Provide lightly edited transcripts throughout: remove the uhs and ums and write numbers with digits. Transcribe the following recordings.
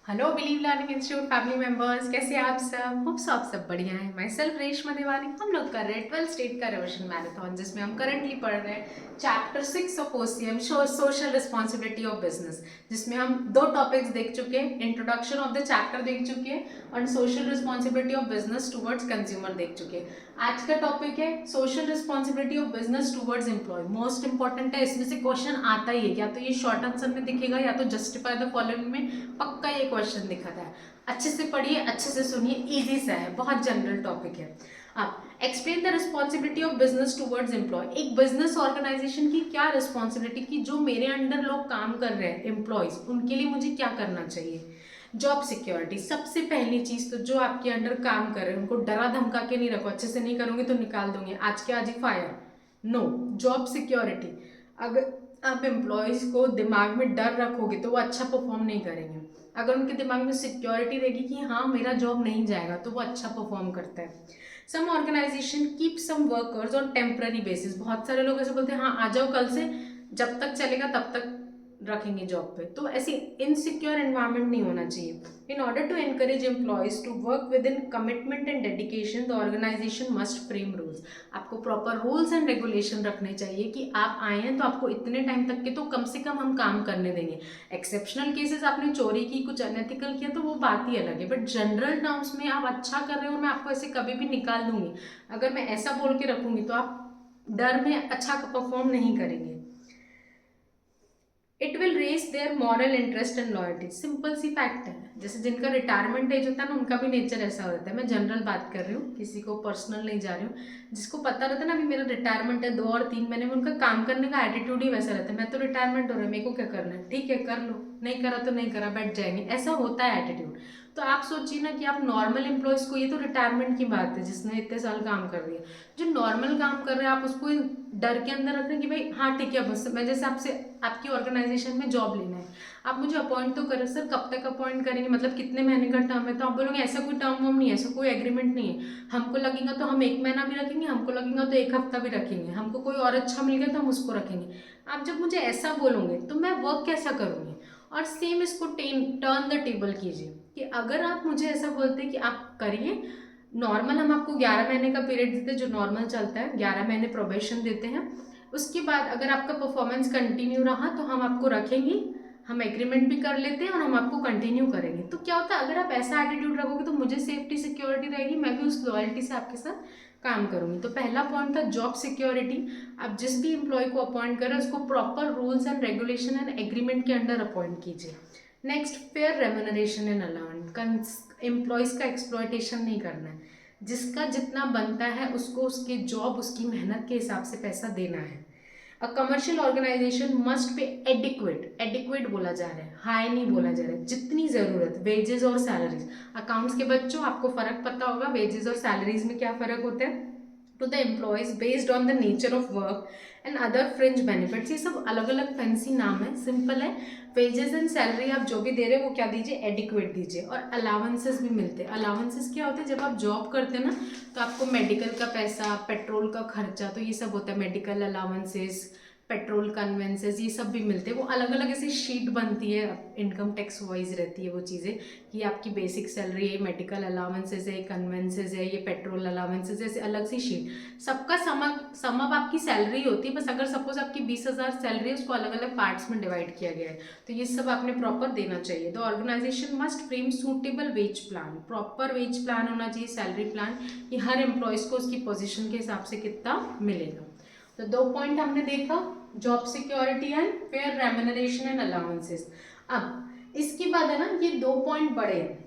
Hello believe learning institute family members, कैसे हैं आप सब? होप आप सब बढ़िया हैं। मैं सेल्फ रेशमा देवानी। हम लोग कर रहे हैं 12 स्टेट का रिविजन मैराथन, जिसमें हम करंटली पढ़ रहे हैं chapter 6 of OCM social responsibility of business, जिसमें हम दो टॉपिक्स देख चुके हैं। इंट्रोडक्शन ऑफ द चैप्टर देख चुके हैं और social responsibility of business towards consumer देख चुके हैं। आज का टॉपिक है social responsibility of business towards employ. Most important है, इसमें से क्वेश्चन आता ही है, या तो ये शॉर्ट आंसर में दिखेगा या तो जस्टिफाई द फॉलोइंग में पक्का ये क्वेश्चन दिखा था। अच्छे से पढ़िए, अच्छे से सुनिए, इजी सा है, बहुत जनरल टॉपिक है। अब explain the responsibility of business towards employ. एक बिजनेस ऑर्गेनाइजेशन की क्या रिस्पॉन्सिबिलिटी की जो मेरे अंडर लोग काम कर रहे हैं एम्प्लॉयज, उनके लिए मुझे क्या करना चाहिए। जॉब सिक्योरिटी सबसे पहली चीज, तो जो आपके अंडर काम कर रहे हैं उनको डरा धमका के नहीं रखो, अच्छे से नहीं करोगे तो निकाल दोगे आज के आज ही फायर। No, job security. अगर आप एम्प्लॉयज को दिमाग में डर रखोगे तो वो अच्छा परफॉर्म नहीं करेंगे। अगर उनके दिमाग में सिक्योरिटी रहेगी कि हाँ मेरा जॉब नहीं जाएगा, तो वो अच्छा परफॉर्म करता है। Some organisation keep some workers on temporary basis. बहुत सारे लोग ऐसे बोलते हैं हाँ आ जाओ कल से, जब तक चलेगा तब तक रखेंगे जॉब पे। तो ऐसी इनसिक्योर एनवायरनमेंट नहीं होना चाहिए। In order to encourage employees to work with in commitment and dedication, the organisation must frame rules. आपको प्रॉपर रूल्स एंड रेगुलेशन रखने चाहिए कि आप आए हैं तो आपको इतने टाइम तक के तो कम से कम हम काम करने देंगे। एक्सेप्शनल केसेस, आपने चोरी की, कुछ अनएथिकल किया, तो वो बात ही अलग है, बट जनरल टर्म्स में आप अच्छा कर रहे हो, मैं आपको ऐसे कभी भी निकाल दूंगी। अगर मैं ऐसा बोल के रखूंगी तो आप डर में अच्छा परफॉर्म नहीं करेंगे। It will raise their moral interest and loyalty. Simple सी फैक्ट है, जैसे जिनका रिटायरमेंट एज होता है ना, उनका भी नेचर ऐसा होता है। मैं जनरल बात कर रही हूँ, किसी को पर्सनल नहीं जा रही हूँ। जिसको पता रहता है ना अभी मेरा रिटायरमेंट है 2 और 3 महीने में, उनका काम करने का एटीट्यूड ही वैसा रहता है। मैं तो रिटायरमेंट हो रहा है, मेरे को क्या करना है, ठीक है कर लो, नहीं करा तो नहीं करा, बैठ जाएंगे, ऐसा होता है एटीट्यूड। तो आप सोचिए ना कि आप नॉर्मल एम्प्लॉयज को, ये तो रिटायरमेंट की बात है जिसने इतने साल काम कर दिया, जो नॉर्मल काम कर रहे हैं आप उसको डर के अंदर रख रहे हैं कि भाई हाँ ठीक है, बस मैं जैसे आपसे आपकी ऑर्गेनाइजेशन में जॉब लेना है, आप मुझे अपॉइंट तो करें। सर कब तक अपॉइंट करेंगे, मतलब कितने महीने का टर्म है? तो आप बोलोगे ऐसा कोई टर्म वर्म नहीं है, ऐसा कोई एग्रीमेंट नहीं है। हमको लगेगा तो हम 1 महीना भी रखेंगे, हमको लगेगा तो 1 हफ्ता भी रखेंगे, हमको कोई और अच्छा मिल गया तो हम उसको रखेंगे। आप जब मुझे ऐसा बोलोगे तो मैं वर्क कैसा करूँगी? और सेम इसको टर्न द टेबल कीजिए कि अगर आप मुझे ऐसा बोलते हैं कि आप करिए नॉर्मल, हम आपको 11 महीने का पीरियड देते हैं जो नॉर्मल चलता है, 11 महीने प्रोबेशन देते हैं। उसके बाद अगर आपका परफॉर्मेंस कंटिन्यू रहा तो हम आपको रखेंगे, हम एग्रीमेंट भी कर लेते हैं और हम आपको कंटिन्यू करेंगे। तो क्या होता है, अगर आप ऐसा एटीट्यूड रखोगे तो मुझे सेफ्टी सिक्योरिटी रहेगी, मैं भी उस लॉयल्टी से आपके साथ काम करूंगी। तो पहला पॉइंट था जॉब सिक्योरिटी। आप जिस भी एम्प्लॉय को अपॉइंट करें उसको proper rules and regulation and agreement के अंडर अपॉइंट कीजिए। Next, fair remuneration and allowance. Employees का एक्सप्लॉयटेशन नहीं करना है, जिसका जितना बनता है उसको उसके जॉब उसकी मेहनत के हिसाब से पैसा देना है। A commercial organisation must pay adequate, adequate बोला जा रहा है, हाई नहीं बोला जा रहा है, जितनी ज़रूरत वेजेस और सैलरीज। अकाउंट्स के बच्चों आपको फ़र्क पता होगा वेजेस और सैलरीज में क्या फ़र्क होता है। To the employees based on the nature of work and other fringe benefits. ये सब अलग अलग फैंसी नाम है, सिंपल है। वेजेस एंड सैलरी आप जो भी दे रहे हो वो क्या दीजिए, एडिक्वेट दीजिए। और अलाउंसेस भी मिलते हैं। अलाउंसेस क्या होते हैं, जब आप जॉब करते हैं ना तो आपको मेडिकल का पैसा, पेट्रोल का खर्चा, तो ये सब होता है, मेडिकल अलाउंसेस, पेट्रोल कन्वेंसेस, ये सब भी मिलते हैं। वो अलग अलग ऐसी शीट बनती है, इनकम टैक्स वाइज रहती है वो चीज़ें, कि आपकी बेसिक सैलरी है, मेडिकल अलाउंसेस है, कन्वेंसेस है, ये पेट्रोल अलाउंसेस है, ऐसे अलग सी शीट। सबका समअप आपकी सैलरी होती है, बस अगर सपोज आपकी 20,000 सैलरी है, उसको अलग अलग पार्ट्स में डिवाइड किया गया है, तो ये सब आपने प्रॉपर देना चाहिए। The organisation must frame suitable wage plan. Proper wage plan होना चाहिए, सैलरी प्लान, कि हर एम्प्लॉयज़ को उसकी पोजीशन के हिसाब से कितना मिलेगा। तो दो पॉइंट हमने देखा, job security and fair remuneration and allowances. अब इसके बाद है ना, ये 2 पॉइंट बड़े हैं,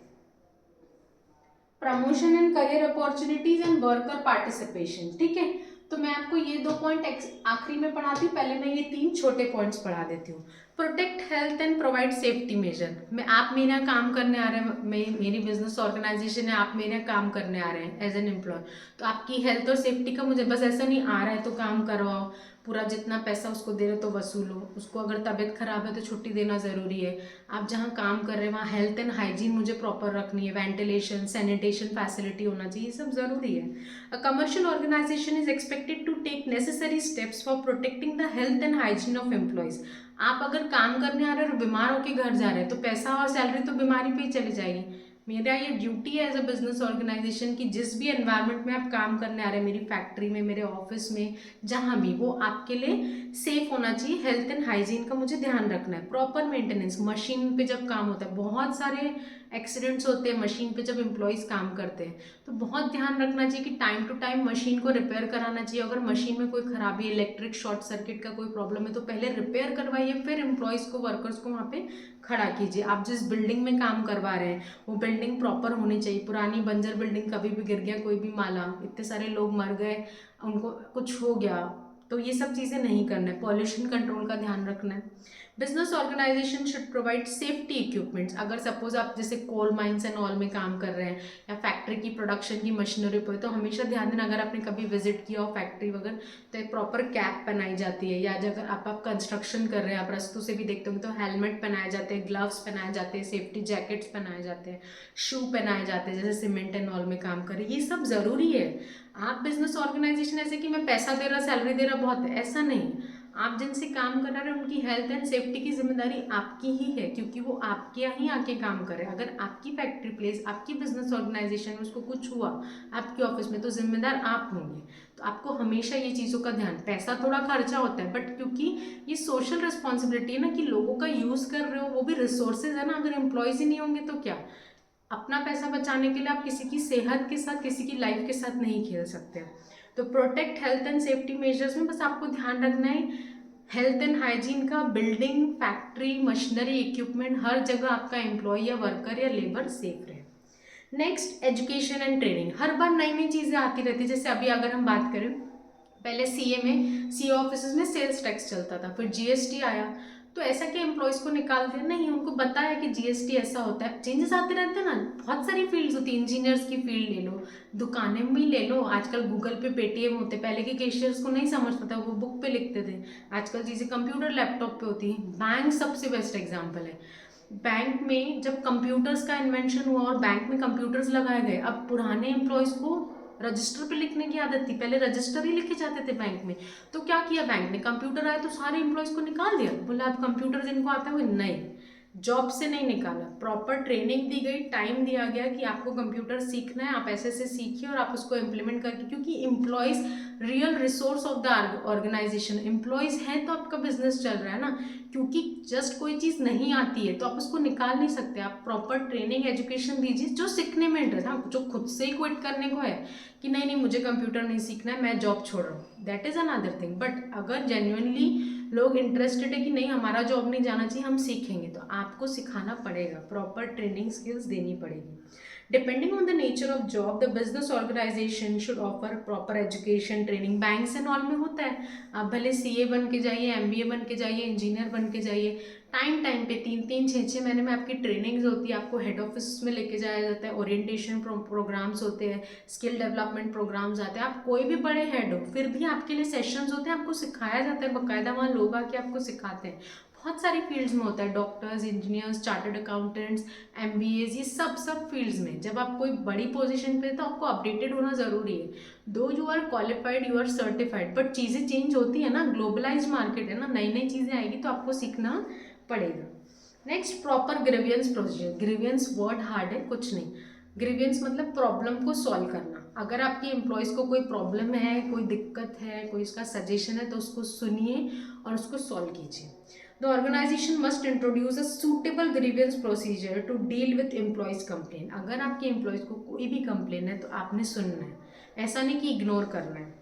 promotion and career opportunities and worker participation. ठीक है, तो मैं आपको ये 2 पॉइंट आखिरी में पढ़ाती हूँ, पहले मैं ये 3 छोटे पॉइंट्स पढ़ा देती हूँ। Protect health and provide safety major. मैं आप मेरे यहाँ काम करने आ रहे हैं, मेरी बिजनेस ऑर्गेनाइजेशन है, आप मेरे यहाँ काम करने आ रहे हैं एज एन एम्प्लॉय, तो आपकी हेल्थ और सेफ्टी का मुझे बस ऐसा नहीं आ रहा है तो काम करवाओ, पूरा जितना पैसा उसको दे रहे तो वसूलो, उसको अगर तबीयत खराब है तो छुट्टी देना ज़रूरी है। आप जहाँ काम कर रहे हैं वहाँ हेल्थ एंड हाइजीन मुझे प्रॉपर रखनी है, वेंटिलेशन सैनिटेशन फैसिलिटी होना चाहिए, ये सब ज़रूरी है। A commercial organisation is expected to take necessary steps for protecting the health and hygiene of employees. आप अगर काम करने आ रहे हैं और बीमार होकर घर जा रहे हैं तो पैसा और सैलरी तो बीमारी पे ही चली जाएगी। मेरा ये ड्यूटी है एज अ बिजनेस ऑर्गेनाइजेशन कि जिस भी एनवायरनमेंट में आप काम करने आ रहे हैं, मेरी फैक्ट्री में, मेरे ऑफिस में, जहाँ भी, वो आपके लिए सेफ होना चाहिए। हेल्थ एंड हाइजीन का मुझे ध्यान रखना है। प्रॉपर मेंटेनेंस, मशीन पे जब काम होता है, बहुत सारे एक्सीडेंट्स होते हैं मशीन पे जब एम्प्लॉयज़ काम करते हैं, तो बहुत ध्यान रखना चाहिए कि टाइम टू टाइम मशीन को रिपेयर कराना चाहिए। अगर मशीन में कोई खराबी, इलेक्ट्रिक शॉर्ट सर्किट का कोई प्रॉब्लम है तो पहले रिपेयर करवाइए, फिर एम्प्लॉयज़ को, वर्कर्स को वहाँ पे खड़ा कीजिए। आप जिस बिल्डिंग में काम करवा रहे हैं वो बिल्डिंग प्रॉपर होनी चाहिए। पुरानी बंजर बिल्डिंग कभी भी गिर गया कोई भी माला, इतने सारे लोग मर गए, उनको कुछ हो गया, तो ये सब चीज़ें नहीं करना है। पॉल्यूशन कंट्रोल का ध्यान रखना है। Business organisation should provide safety equipments. अगर सपोज आप जैसे कोल माइंस एंड ऑल में काम कर रहे हैं या फैक्ट्री की प्रोडक्शन की मशीनरी पे, तो हमेशा ध्यान देना, अगर आपने कभी विजिट किया हो फैक्ट्री वगैरह, तो एक प्रॉपर कैप पहनाई जाती है। या अगर आप कंस्ट्रक्शन कर रहे हैं, आप रस्तों से भी देखते होंगे, तो हेलमेट पहनाए जाते हैं, ग्लव्स पहनाए जाते हैं, सेफ्टी जैकेट्स पहनाए जाते हैं, शू पहनाए जाते हैं, जैसे सीमेंट एंड ऑल में काम कर रहे हैं, ये सब ज़रूरी है। आप बिजनेस ऑर्गेनाइजेशन ऐसे कि मैं पैसा दे रहा, सैलरी दे रहा, बहुत है, ऐसा नहीं। आप जिनसे काम करा रहे हैं उनकी हेल्थ एंड सेफ्टी की जिम्मेदारी आपकी ही है, क्योंकि वो आपके यहाँ ही आके काम कर रहे हैं। अगर आपकी फैक्ट्री प्लेस, आपकी बिजनेस ऑर्गेनाइजेशन में उसको कुछ हुआ आपके ऑफिस में, तो जिम्मेदार आप होंगे। तो आपको हमेशा ये चीज़ों का ध्यान, पैसा थोड़ा खर्चा होता है बट क्योंकि ये सोशल रिस्पॉन्सिबिलिटी है ना कि लोगों का यूज़ कर रहे हो, वो भी रिसोर्सेज है ना। अगर एम्प्लॉयज़ ही नहीं होंगे तो क्या, अपना पैसा बचाने के लिए आप किसी की सेहत के साथ, किसी की लाइफ के साथ नहीं खेल सकते। तो protect health and safety measures में बस आपको ध्यान रखना है हेल्थ एंड हाइजीन का। बिल्डिंग, फैक्ट्री, मशीनरी, इक्विपमेंट, हर जगह आपका एम्प्लॉय या वर्कर या लेबर सेफ रहे। Next, education and training. हर बार नई नई चीज़ें आती रहती है। जैसे अभी अगर हम बात करें, पहले सीए में, सीए ऑफिस में सेल्स टैक्स चलता था, फिर जीएसटी आया, तो ऐसा कि एम्प्लॉयज़ को निकाल दिया नहीं, उनको बताया कि जीएसटी ऐसा होता है। चेंजेस आते रहते हैं ना, बहुत सारी फील्ड्स होती है। इंजीनियर्स की फील्ड ले लो, दुकानें में ले लो, आजकल गूगल पे, पेटीएम होते, पहले के कैशियर्स को नहीं समझता था, वो बुक पे लिखते थे, आजकल चीज़ें कंप्यूटर लैपटॉप पे होती हैं। बैंक सबसे बेस्ट एग्जाम्पल है। बैंक में जब कंप्यूटर्स का इन्वेंशन हुआ और बैंक में कंप्यूटर्स लगाए गए, अब पुराने एम्प्लॉयज़ को रजिस्टर पे लिखने की आदत थी, पहले रजिस्टर ही लिखे जाते थे बैंक में। तो क्या किया बैंक ने, कंप्यूटर आया तो सारे एम्प्लॉयज़ को निकाल दिया, बोला अब कंप्यूटर जिनको आता है वो नहीं, जॉब से नहीं निकाला, प्रॉपर ट्रेनिंग दी गई, टाइम दिया गया कि आपको कंप्यूटर सीखना है, आप ऐसे ऐसे सीखिए और आप उसको इम्प्लीमेंट करके, क्योंकि employees real resource of the organisation, employees हैं तो आपका बिजनेस चल रहा है ना। क्योंकि जस्ट कोई चीज़ नहीं आती है तो आप उसको निकाल नहीं सकते, आप प्रॉपर ट्रेनिंग एजुकेशन दीजिए जो सीखने में इंटरेस्ट। हाँ, जो खुद से ही क्विट करने को है कि नहीं नहीं मुझे कंप्यूटर नहीं सीखना है, मैं जॉब छोड़ रहा हूँ, that is another thing. But अगर जेन्युइनली लोग इंटरेस्टेड है कि नहीं हमारा जॉब नहीं जाना चाहिए, हम सीखेंगे, तो आपको सिखाना पड़ेगा, प्रॉपर ट्रेनिंग स्किल्स देनी पड़ेगी। Depending on the nature of job, the business organization should offer proper education training. Banks and all में होता है, आप भले सीए बन के जाइए, एमबीए बन के जाइए, इंजीनियर बन के जाइए, टाइम टाइम पे 3-3, 6-6 महीने में आपकी ट्रेनिंग्स होती है, आपको हेड ऑफिस में लेके जाया जाता है, ओरिएंटेशन प्रोग्राम्स होते हैं, स्किल डेवलपमेंट प्रोग्राम्स आते हैं। आप कोई भी बड़े हेड हो फिर भी आपके लिए सेशंस होते हैं, आपको सिखाया जाता है बाकायदा, वहाँ लोग आके आपको सिखाते हैं। बहुत सारी फील्ड्स में होता है, डॉक्टर्स, इंजीनियर्स, चार्टर्ड अकाउंटेंट्स, एमबीएज, ये सब फील्ड्स में जब आप कोई बड़ी पोजीशन पे तो आपको अपडेटेड होना ज़रूरी है। Though you are qualified, you are certified, but चीज़ें चेंज होती है ना, ग्लोबलाइज मार्केट है ना, नई नई चीज़ें आएगी तो आपको सीखना पड़ेगा। Next, proper grievance procedure. Grievance word hard है, कुछ नहीं, ग्रीवियंस मतलब प्रॉब्लम को सॉल्व करना। अगर आपके एम्प्लॉयज़ को कोई प्रॉब्लम है, कोई दिक्कत है, कोई उसका सजेशन है, तो उसको सुनिए और उसको सॉल्व कीजिए। The organization must introduce a suitable grievance procedure to deal with employees complaint. अगर आपके एम्प्लॉयज़ को कोई भी कंप्लेन है तो आपने सुनना है, ऐसा नहीं कि इग्नोर करना है।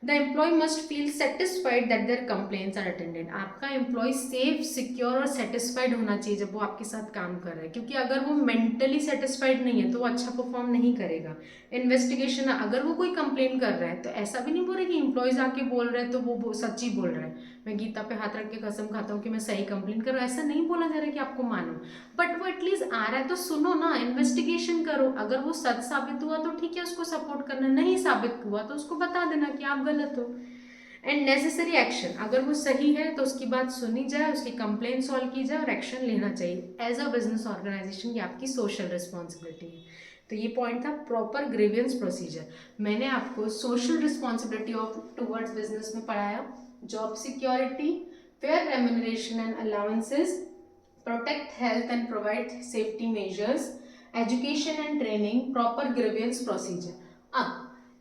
The employ must feel satisfied that their complaints are attended. आपका एम्प्लॉय सेफ, सिक्योर और सेटिस्फाइड होना चाहिए जब वो आपके साथ काम कर रहा है, क्योंकि अगर वो मेंटली सेटिस्फाइड नहीं है तो वो अच्छा परफॉर्म नहीं करेगा। इन्वेस्टिगेशन, अगर वो कोई कंप्लेन कर रहा है तो ऐसा भी नहीं बोल रहे कि एम्प्लॉयज़ आके बोल रहे हैं तो वो सच्ची बोल रहा है, मैं गीता पे हाथ रख के कसम खाता हूँ कि मैं सही कंप्लेन कर रहा हूँ, ऐसा नहीं बोला जा रहा है कि आपको मानो, बट वो एटलीस्ट आ रहा है तो सुनो ना, इन्वेस्टिगेशन करो। अगर वो सच साबित हुआ तो ठीक है, उसको सपोर्ट करना, नहीं साबित हुआ तो उसको बता देना कि आप गलत हो। एंड नेसेसरी एक्शन, अगर वो सही है तो उसकी बात सुनी जाए, उसकी कंप्लेंट सॉल्व की जाए और एक्शन लेना चाहिए। एज अ बिजनेस ऑर्गेनाइजेशन ये आपकी सोशल रिस्पॉन्सिबिलिटी है। तो ये पॉइंट था प्रॉपर ग्रीवियंस प्रोसीजर। मैंने आपको social responsibility of towards business में पढ़ाया, job security, fair remuneration and allowances, protect health and provide safety measures, education and training, proper grievance procedure. अब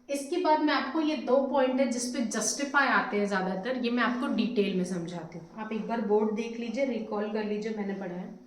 इसके बाद मैं आपको ये 2 पॉइंट है जिसपे जस्टिफाई आते हैं ज़्यादातर, ये मैं आपको डिटेल में समझाती हूँ। आप एक बार बोर्ड देख लीजिए, रिकॉल कर लीजिए मैंने पढ़ा है।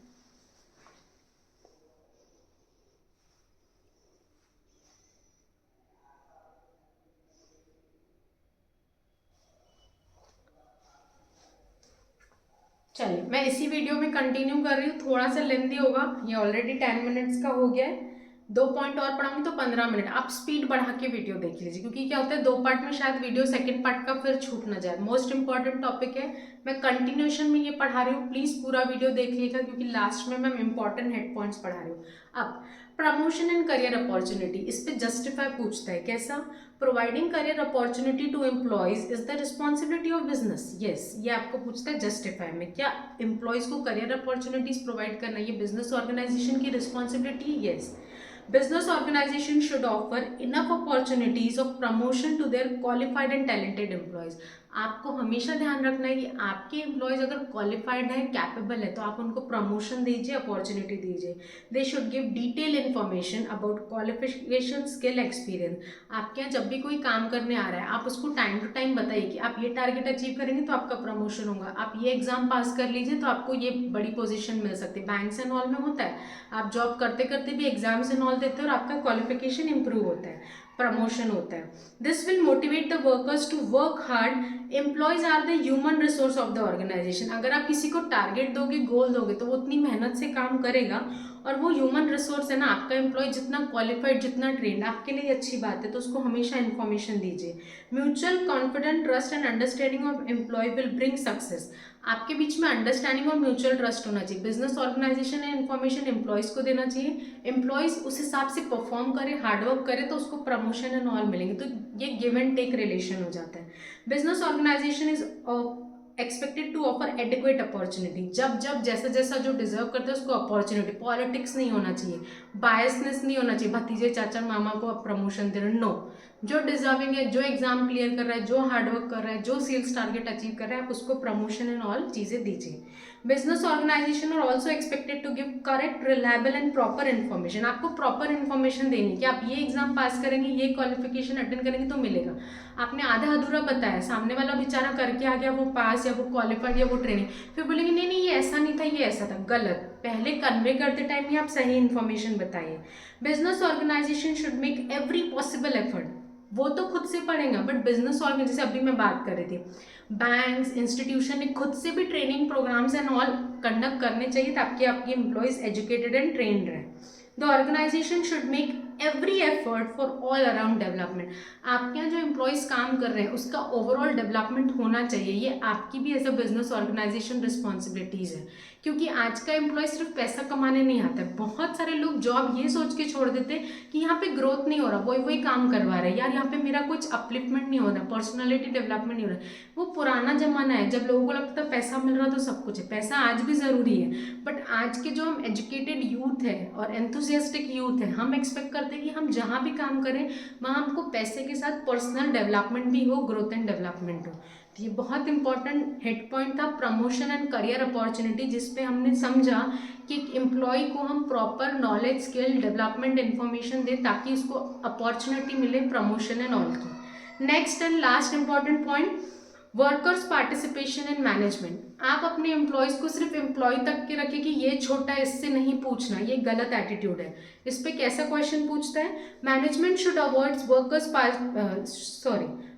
चलिए मैं इसी वीडियो में कंटिन्यू कर रही हूँ, थोड़ा सा लेंथी होगा, ये ऑलरेडी 10 मिनट्स का हो गया है। 2 पॉइंट और पढ़ाऊंगी तो 15 मिनट। आप स्पीड बढ़ा के वीडियो देख लीजिए, क्योंकि क्या होता है 2 पार्ट में शायद वीडियो सेकंड पार्ट का फिर छूट ना जाए। मोस्ट इंपॉर्टेंट टॉपिक है, मैं कंटिन्यूशन में ये पढ़ा रही हूँ, प्लीज पूरा वीडियो देखिएगा, क्योंकि लास्ट में मैं इंपॉर्टेंट हेड पॉइंट्स पढ़ा रही हूँ। अब प्रमोशन एंड करियर अपॉर्चुनिटी, इस पे जस्टिफाई पूछता है कैसा, providing career opportunity to employees is the responsibility of business. Yes, ये आपको पूछता है जस्टिफाई में, क्या एम्प्लॉयज को करियर अपॉर्चुनिटीज प्रोवाइड करना ये बिजनेस ऑर्गेनाइजेशन की responsibility? Yes, business organization should offer enough opportunities of promotion to their qualified and talented employees। आपको हमेशा ध्यान रखना है कि आपके एम्प्लॉयज अगर क्वालिफाइड है, कैपेबल है, तो आप उनको प्रमोशन दीजिए, अपॉर्चुनिटी दीजिए। They should give detail information about qualification, skill, experience. आपके यहाँ जब भी कोई काम करने आ रहा है, आप उसको टाइम टू टाइम बताइए कि आप ये टारगेट अचीव करेंगे तो आपका प्रमोशन होगा, आप ये एग्जाम पास कर लीजिए तो आपको ये बड़ी पोजीशन मिल सकती है। बैंक्स एंड ऑल में होता है, आप जॉब करते करते भी एग्जाम्स एंड ऑल देते हैं और आपका क्वालिफिकेशन इंप्रूव होता है, प्रमोशन होता है। This will motivate the workers to work hard. Employees are the human resource of the organisation. अगर आप किसी को टारगेट दोगे, गोल दोगे, तो वो उतनी मेहनत से काम करेगा, और वो ह्यूमन रिसोर्स है ना, आपका एम्प्लॉय जितना क्वालिफाइड, जितना ट्रेंड, आपके लिए अच्छी बात है, तो उसको हमेशा इन्फॉर्मेशन दीजिए। Mutual confident, trust and understanding of employ will bring success. आपके बीच में अंडरस्टैंडिंग और म्यूचुअल ट्रस्ट होना चाहिए। बिजनेस ऑर्गेनाइजेशन ने इन्फॉर्मेशन एम्प्लॉयज को देना चाहिए, एम्प्लॉयज उस हिसाब से परफॉर्म करे, हार्डवर्क करे, तो उसको प्रमोशन एंड ऑल मिलेंगे। तो ये गिव एंड टेक रिलेशन हो जाता है। Business organisation is expected to offer adequate opportunity. जब जब जैसा जैसा जो डिजर्व करते हैं उसको अपॉर्चुनिटी। पॉलिटिक्स नहीं होना चाहिए, बायसनेस नहीं होना चाहिए, भतीजे चाचा मामा को आप प्रमोशन दे रहे हो, नो। जो डिजर्विंग है, जो एग्जाम क्लियर कर रहा है, जो हार्डवर्क कर रहा है, जो सेल्स टारगेट अचीव कर रहा है, आप उसको प्रमोशन एंड ऑल चीजें दीजिए। Business organisation are also expected to give correct, reliable and proper information. आपको प्रॉपर इन्फॉर्मेशन देनी कि आप ये एग्जाम पास करेंगे, ये क्वालिफिकेशन अटेंड करेंगे तो मिलेगा। आपने आधा अधूरा बताया, सामने वाला बेचारा करके आ गया, वो पास या वो क्वालिफाइड या वो ट्रेनिंग, फिर बोलेंगे नहीं नहीं ये ऐसा नहीं था, ये ऐसा था। गलत। पहले कन्वे करते टाइम ही आप सही इन्फॉर्मेशन बताइए। Business organisation should make every possible effort. वो तो खुद से पढ़ेगा, बट बिजनेस ऑर्गेनाइजेशन, जैसे अभी मैं बात कर रही थी, बैंक्स, इंस्टीट्यूशन ने खुद से भी training programmes and all conduct करने चाहिए ताकि आपके एम्प्लॉयज एजुकेटेड एंड ट्रेंड रहे। The organisation should make every effort for all around development. आपके यहाँ जो एम्प्लॉयज काम कर रहे हैं उसका ओवरऑल डेवलपमेंट होना चाहिए। ये आपकी भी as a business organisation responsibilities है, क्योंकि आज का एम्प्लॉय सिर्फ पैसा कमाने नहीं आता है। बहुत सारे लोग जॉब ये सोच के छोड़ देते हैं कि यहाँ पे ग्रोथ नहीं हो रहा, वही वही काम करवा रहे हैं, यार यहाँ पे मेरा कुछ अपलिफ्टमेंट नहीं हो रहा, पर्सनैलिटी डेवलपमेंट नहीं हो रहा। वो पुराना जमाना है जब लोगों को लगता है पैसा मिल रहा तो सब कुछ है। पैसा आज भी ज़रूरी है, बट आज के जो हम एजुकेटेड यूथ है और एंथुसियास्टिक यूथ है, हम एक्सपेक्ट करते हैं कि हम जहाँ भी काम करें वहाँ हमको पैसे के साथ पर्सनल डेवलपमेंट भी हो, ग्रोथ एंड डेवलपमेंट हो। तो ये बहुत इंपॉर्टेंट हेड पॉइंट था, प्रमोशन एंड करियर अपॉर्चुनिटी, जिसपे हमने समझा कि एक एम्प्लॉय को हम proper knowledge, skill, development information दें ताकि उसको अपॉर्चुनिटी मिले प्रमोशन एंड ऑल की। Next and last important point, workers participation in management. आप अपने एम्प्लॉयज को सिर्फ एम्प्लॉय तक के रखें कि ये छोटा है इससे नहीं पूछना, ये गलत एटीट्यूड है। इस पे कैसा क्वेश्चन पूछता है, management should avoid workers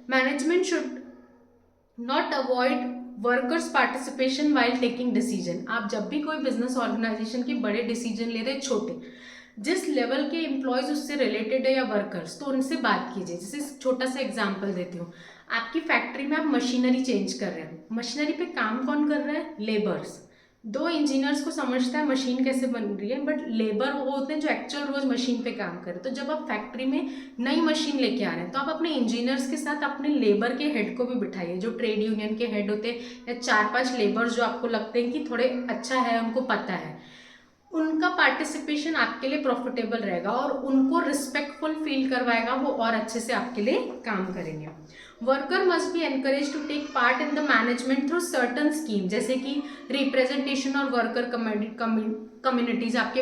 management should not avoid workers participation while taking decision. आप जब भी कोई बिजनेस ऑर्गेनाइजेशन के बड़े डिसीजन ले रहे हैं, छोटे, जिस लेवल के एम्प्लॉयज उससे रिलेटेड है या वर्कर्स, तो उनसे बात कीजिए। जैसे छोटा सा एग्जांपल देती हूँ, आपकी फैक्ट्री में आप मशीनरी चेंज कर रहे हैं, मशीनरी पे काम कौन कर रहा है, लेबर्स। दो इंजीनियर्स को समझता है मशीन कैसे बन रही है, बट लेबर वो होते हैं जो एक्चुअल रोज मशीन पे काम करे। तो जब आप फैक्ट्री में नई मशीन लेके आ रहे हैं तो आप अपने इंजीनियर्स के साथ अपने लेबर के हेड को भी बिठाइए, जो ट्रेड यूनियन के हेड होते हैं या 4-5 लेबर जो आपको लगते हैं कि थोड़े अच्छा है, उनको पता है, उनका पार्टिसिपेशन आपके लिए प्रॉफिटेबल रहेगा और उनको रिस्पेक्टफुल फील करवाएगा, वो और अच्छे से आपके लिए काम करेंगे। Worker must be encourage to take part in the management through certain scheme, जैसे कि रिप्रेजेंटेशन और वर्कर कम्युनिटीज। आपके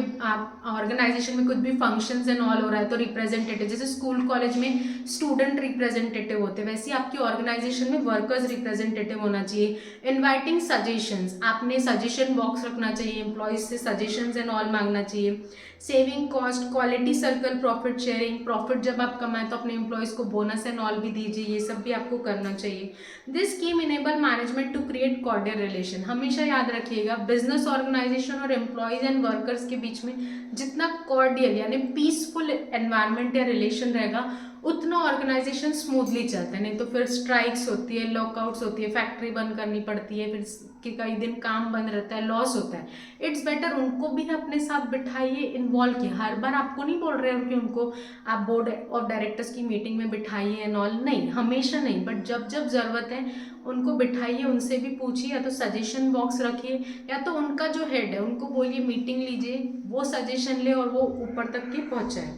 ऑर्गेनाइजेशन में कुछ भी फंक्शंस एंड ऑल हो रहा है तो रिप्रेजेंटेटिव, जैसे स्कूल कॉलेज में स्टूडेंट रिप्रेजेंटेटिव होते हैं, वैसे आपकी ऑर्गेनाइजेशन में वर्कर्स रिप्रेजेंटेटिव होना चाहिए। इनवाइटिंग सजेशंस, आपने सजेशन बॉक्स रखना चाहिए, एम्प्लॉयज से सजेशंस एंड ऑल मांगना चाहिए। Saving cost, quality circle, profit sharing, profit जब आप कमाएं तो अपने एम्प्लॉयज को बोनस एंड ऑल भी दीजिए, ये सब भी आपको करना चाहिए। This scheme enable management to create cordial relation. हमेशा याद रखिएगा, बिजनेस ऑर्गेनाइजेशन और एम्प्लॉयज एंड वर्कर्स के बीच में जितना कॉर्डियल यानी पीसफुल एनवायरनमेंट या रिलेशन रहेगा, उतना ऑर्गेनाइजेशन स्मूथली चलता है। नहीं तो फिर स्ट्राइक्स होती है, लॉकआउट्स होती है, फैक्ट्री बंद करनी पड़ती है, फिर कई दिन काम बंद रहता है, लॉस होता है। इट्स बेटर उनको भी अपने साथ बिठाइए, इन्वॉल्व किए। हर बार आपको नहीं बोल रहे हो कि उनको आप बोर्ड ऑफ डायरेक्टर्स की मीटिंग में बिठाइए एंड ऑल, नहीं, हमेशा नहीं, बट जब जब ज़रूरत है उनको बिठाइए, उनसे भी पूछिए, या तो सजेशन बॉक्स रखिए या तो उनका जो हेड है उनको बोलिए मीटिंग लीजिए, वो सजेशन ले और वो ऊपर तक की पहुँचाए।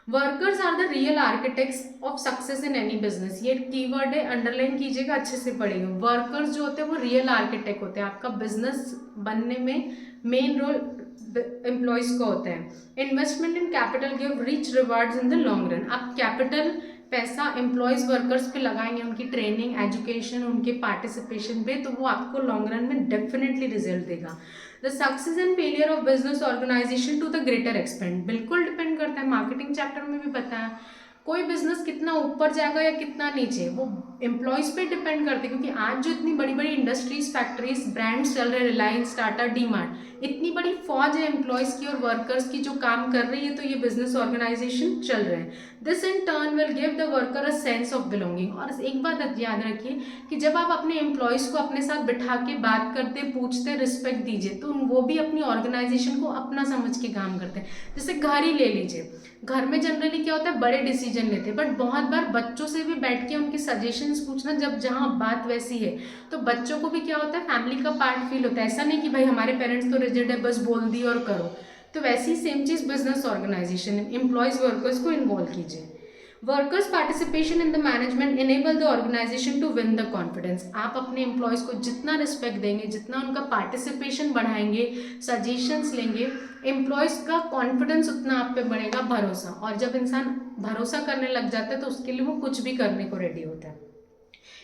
Workers are the real architects of success in any business. ये कीवर्ड है, अंडरलाइन कीजिएगा, अच्छे से पढ़िएगा। वर्कर्स जो होते हैं वो रियल आर्किटेक्ट होते हैं। आपका बिजनेस बनने में मेन रोल एम्प्लॉयज का होता है। Investment in capital give rich rewards in the long run. आप कैपिटल पैसा एम्प्लॉयज वर्कर्स पे लगाएंगे, उनकी ट्रेनिंग, एजुकेशन, उनके पार्टिसिपेशन पे, तो वो आपको लॉन्ग रन में डेफिनेटली रिजल्ट देगा। The success and failure of business organisation to the greater extent, बिल्कुल डिपेंड करता है। मार्केटिंग चैप्टर में भी बताया, कोई बिजनेस कितना ऊपर जाएगा या कितना नीचे, वो एम्प्लॉयज पे डिपेंड करते हैं। क्योंकि आज जो इतनी बड़ी बड़ी इंडस्ट्रीज, फैक्ट्रीज, ब्रांड्स चल रहे हैं, रिलायंस, टाटा, डीमार्ट, इतनी बड़ी फौज है एम्प्लॉयज की और वर्कर्स की जो काम कर रही है, तो ये बिजनेस ऑर्गेनाइजेशन चल रहे हैं। This in turn will give the worker a sense of belonging. और एक बात याद रखिए कि जब आप अपने एम्प्लॉयज को अपने साथ बिठा के बात करते, पूछते, रिस्पेक्ट दीजिए, तो वो भी अपनी ऑर्गेनाइजेशन को अपना समझ के काम करते हैं। जैसे घर ही ले लीजिए, घर में जनरली क्या होता है, बड़े डिसीजन लेते हैं, बट बहुत बार बच्चों से भी बैठ के उनके सजेशंस पूछना, जब जहाँ बात वैसी है तो बच्चों को भी क्या होता है, फैमिली का पार्ट फील होता है। ऐसा नहीं कि भाई हमारे पेरेंट्स तो रिजिड है, बस बोल दी और करो। तो वैसी सेम चीज़ बिजनेस ऑर्गेनाइजेशन, एम्प्लॉयज वर्कर्स को इन्वॉल्व कीजिए। Workers participation in the management enable the organisation to win the confidence. आप अपने एम्प्लॉयज को जितना रिस्पेक्ट देंगे, जितना उनका पार्टिसिपेशन बढ़ाएंगे, सजेशंस लेंगे, एम्प्लॉयज का कॉन्फिडेंस उतना आप पे बढ़ेगा, भरोसा। और जब इंसान भरोसा करने लग जाता है तो उसके लिए वो कुछ भी करने को रेडी होता है।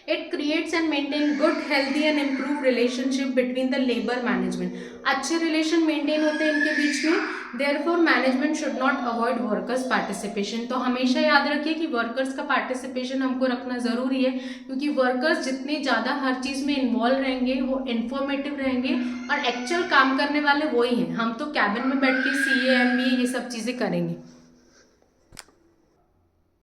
It creates and maintain good, healthy and improve relationship between the labour management. अच्छे रिलेशन मेंटेन होते हैं इनके बीच में। Therefore management should not avoid workers participation. तो हमेशा याद रखिए कि वर्कर्स का पार्टिसिपेशन हमको रखना ज़रूरी है, क्योंकि वर्कर्स जितने ज़्यादा हर चीज़ में इन्वॉल्व रहेंगे, वो इन्फॉर्मेटिव रहेंगे और एक्चुअल काम करने वाले वही हैं। हम तो कैबिन में बैठ के CA MBA ये सब चीज़ें करेंगे।